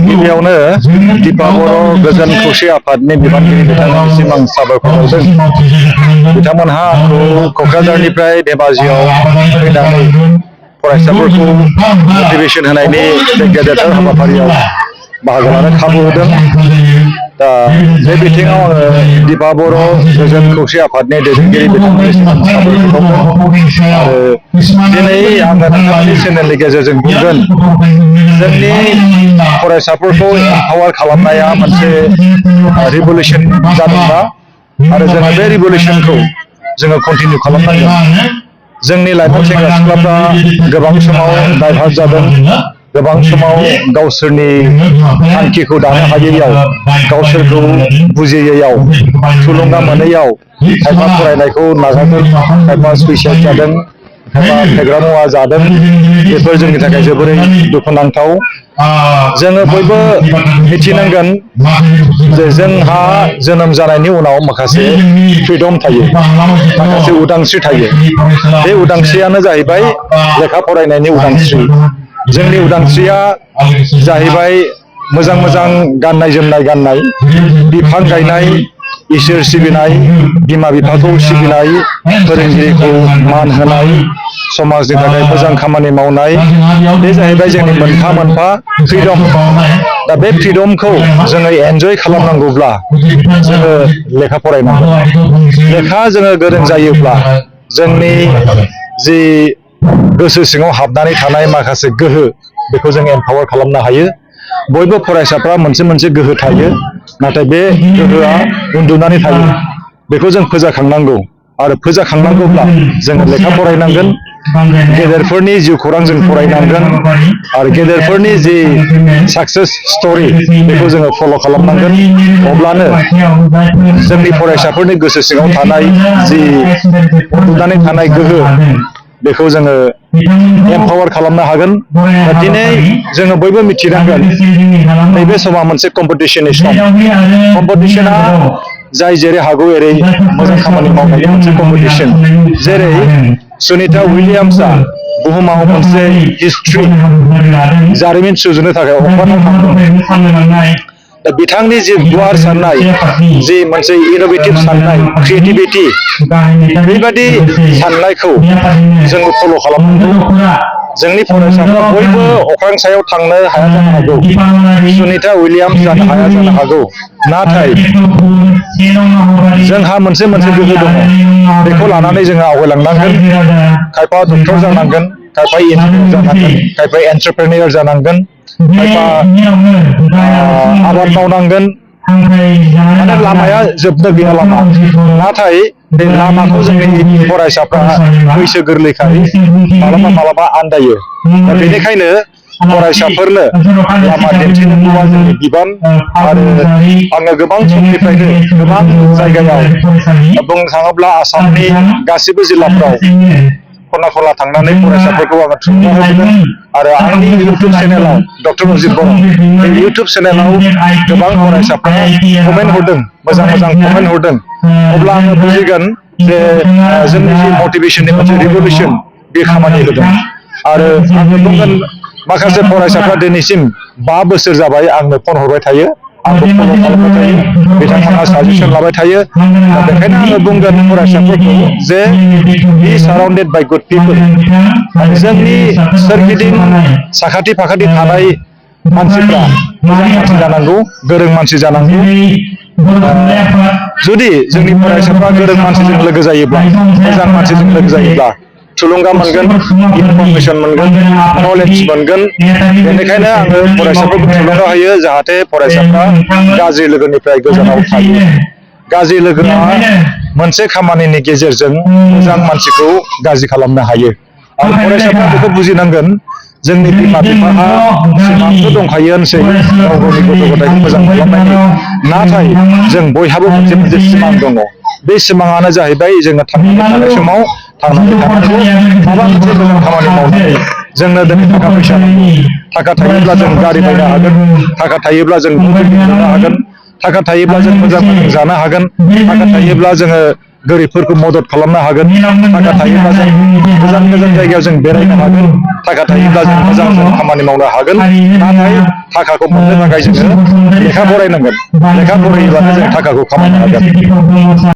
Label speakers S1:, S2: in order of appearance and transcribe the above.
S1: गिबियावनो दिपा बर' गोजोन खौसे आफादनि बिबानगिरि बिथांमोननिसिम आं साबायखर बावदों। बिथांमोनहा आंखौ क'क्राझारनिफ्राय धेमाजियाव फैनानै फरायसाफोरखौ मटिभेसन होनायनि बे गेदेरथार हाबाफारियाव बाहागो लानो खाबु होदों। दा बे बिथिङाव आङो दिपा बर' गोजोन खौसे आफादनि दैदेनगिरि बिथांमोननिसिम साबायखर बावदों। आरो दिनै आङो नोंथांनि चेनेलनि गेजेरजों बुंगोन, जोंनि फरायसाफोरखौ एम्पावार खालामनाया मोनसे रिभलिउसन जादोंबा, आरो जोङो बे रिभलिउसनखौ जोङो कन्टिनिउ खालामनांगोन। जोंनि लाइमोन सेंग्रा सिख्लाफ्रा गोबां समाव डाइभार्ट जादों, गोबां समाव गावसोरनि थांखिखौ दानो हायैयाव, गावसोरखौ बुजियैयाव, थुलुंगा मोनैयाव खायफा फरायनायखौ नागारदों, खायफा सुइसाइड जादों, खायफा फेग्रा मुवा जादों। बेफोर जोंनि थाखाय जोबोरै दुखुनांथाव। जोङो बयबो मिथिनांगोन जे जोंहा जोनोम जानायनि उनाव माखासे फ्रिडम थायो, माखासे उदांस्रि थायो। बे उदांस्रियानो जाहैबाय लेखा फरायनायनि उदांस्रि। जोंनि उदांस्रिया जाहैबाय मोजां मोजां गाननाय जोमनाय गाननाय, बिफां गायनाय, इसोर सिबिनाय, बिमा बिफाखौ सिबिनाय, फोरोंगिरिखौ मान होनाय, समाजनि थाखाय मोजां खामानि मावनाय। बे जाहैबाय जोंनि मोनफा मोनफा फ्रिडम। दा बे फ्रिडमखौ जोङो एन्जय खालामनांगौब्ला जोङो लेखा फरायनांगोन। लेखा जोङो गोरों जायोब्ला जोंनि जि गोसो सिङाव हाबनानै थानाय माखासे गोहो, बेखौ जों एम्पावार खालामनो हायो। बयबो फरायसाफ्रा मोनसे मोनसे गोहो थायो, नाथाय बे गोहोआ उन्दुनानै थायो। बेखौ जों फोजाखांनांगौ, आरो फोजाखांनांगौब्ला जोङो लेखा फरायनांगोन, गेदेरफोरनि जिउ खौरां जों फरायनांगोन, आरो गेदेरफोरनि जि साक्सेस स्ट'रि बेखौ जोङो फल' खालामनांगोन। अब्लानो जोंनि फरायसाफोरनि गोसो सिङाव थानाय जि उन्दुनानै थानाय गोहो, बेखौ जोङो एम्पावार खालामनो हागोन। दा दिनै जोङो बयबो मिथिनांगोन, नैबे समा मोनसे कम्पिटिसननि सम। कम्पिटिसना जाय जेरै हागौ एरै मोजां खामानि मावनायनि मोनसे कम्पिटिसन। जेरै सुनिता उइलियाम्सआ बुहुमाव मोनसे हिस्ट्रि, जारिमिन सुजुनो थाखाय अख्राङाव थांदों। दा बिथांनि जि गुवार साननाय, जि मोनसे इन'भेटिभ साननाय, क्रिएटिभिटि, बेबादि साननायखौ जोङो फल' खालामनांगौ। जोंनि फरायसाफ्रा बयबो अख्रां सायाव थांनो हाया जानो हागौ, सुनिता उइलियाम्स जानो हाया जानो हागौ, नाथाय जोंहा मोनसे मोनसे गोहो दङ। बेखौ लानानै जोङो आवगायलांनांगोन। खायफा डक्टर जानांगोन, खायफा इन्जिनियार जानांगोन, खायफा एन्टारप्रेनियर जानांगोन, खायफा आबाद मावनांगोन। माने लामाया जोबनो गैया लामा। नाथाय बे लामाखौ जोंनि फरायसाफ्रा बैसो गोरलैखाय मालाबा मालाबा आन्दायो। दा बेनिखायनो फरायसाफोरनो लामा दिन्थिनांगौआ जोंनि बिबान। आरो आङो गोबां समनिफ्रायनो गोबां जायगायाव, बुंनो थाङोब्ला आसामनि गासिबो जिल्लाफ्राव खना खनला थांनानै फरायसाफोरखौ आङो थुलुंगा होबोदों। आरो आंनि इउटुब चेनेलाव, डक्टर अजित बर', बे इउटुब चेनेलाव गोबां फरायसाफ्रा कमेन्ट हरदों, मोजां मोजां कमेन्ट हरदों। अब्ला आङो बुजिगोन जे जोंनि जि मटिभेसननि मोनसे रिभलिउसन, बे खामानि होदों। आरो आङो बुंगोन, माखासे फरायसाफ्रा दिनैसिम 5 बोसोर जाबाय आंनो फन हरबाय थायो, आंखौ फल' खालामबाय थायो, बिथांमोनहा साजेसन लाबाय थायो। दा बेखायनो आङो बुंगोन फरायसाफोरखौ जे बि साराउन्डेड बाय गुड पिपोल। जोंनि सोरगिदिं साखाथि फाखाथि थानाय मानसिफ्रा मोजां मानसि जानांगौ, गोरों मानसि जानांगौ। जुदि जोंनि फरायसाफ्रा गोरों मानसिजों लोगो जायोब्ला, मोजां मानसिजों लोगो जायोब्ला थुलुंगा मोनगोन, इनफरमेसन मोनगोन, नलेज मोनगोन। बेनिखायनो आङो फरायसाफोरखौ थुलुंगा होयो, जाहाथे फरायसाफ्रा गाज्रि लोगोनिफ्राय गोजानाव थायो। गाज्रि लोगोआ मोनसे खामानिनि गेजेरजों मोजां मानसिखौ गाज्रि खालामनो हायो। आरो फरायसाफ्रा बेखौ बुजिनांगोन, जोंनि बिमा बिफाहा सिमांथ' दंखायोआनोसै गाव गावनि गथ' गथायखौ मोजां खालामनायनि। नाथाय जों बयहाबो मोनसे मोनसे सिमां दङ। बे सिमाङानो जाहैबाय जोङो थांनानै थानाय समाव थांनानै थानांगौ, माबा मोनसे मोजां खामानि मावनानै। जोंनो दिनै थाखा फैसा नांगौ। थाखा थायोब्ला जों गारि बायनो हागोन, थाखा थायोब्ला जों न' बिल्डिं लुनो हागोन, थाखा थायोब्ला जों मोजां मोजां जानो हागोन, थाखा थायोब्ला जोङो गोरिबफोरखौ मदद खालामनो हागोन। थाखा थायोब्ला जों गोजान गोजान जायगायाव जों बेरायनो हागोन। थाखा थायोब्ला जों मोजां खामानि मावनो हागोन। नाथाय थाखाखौ मोननो थाखाय जोङो लेखा फरायनांगोन। लेखा फरायोब्लानो जों थाखाखौ खामायनो हागोन।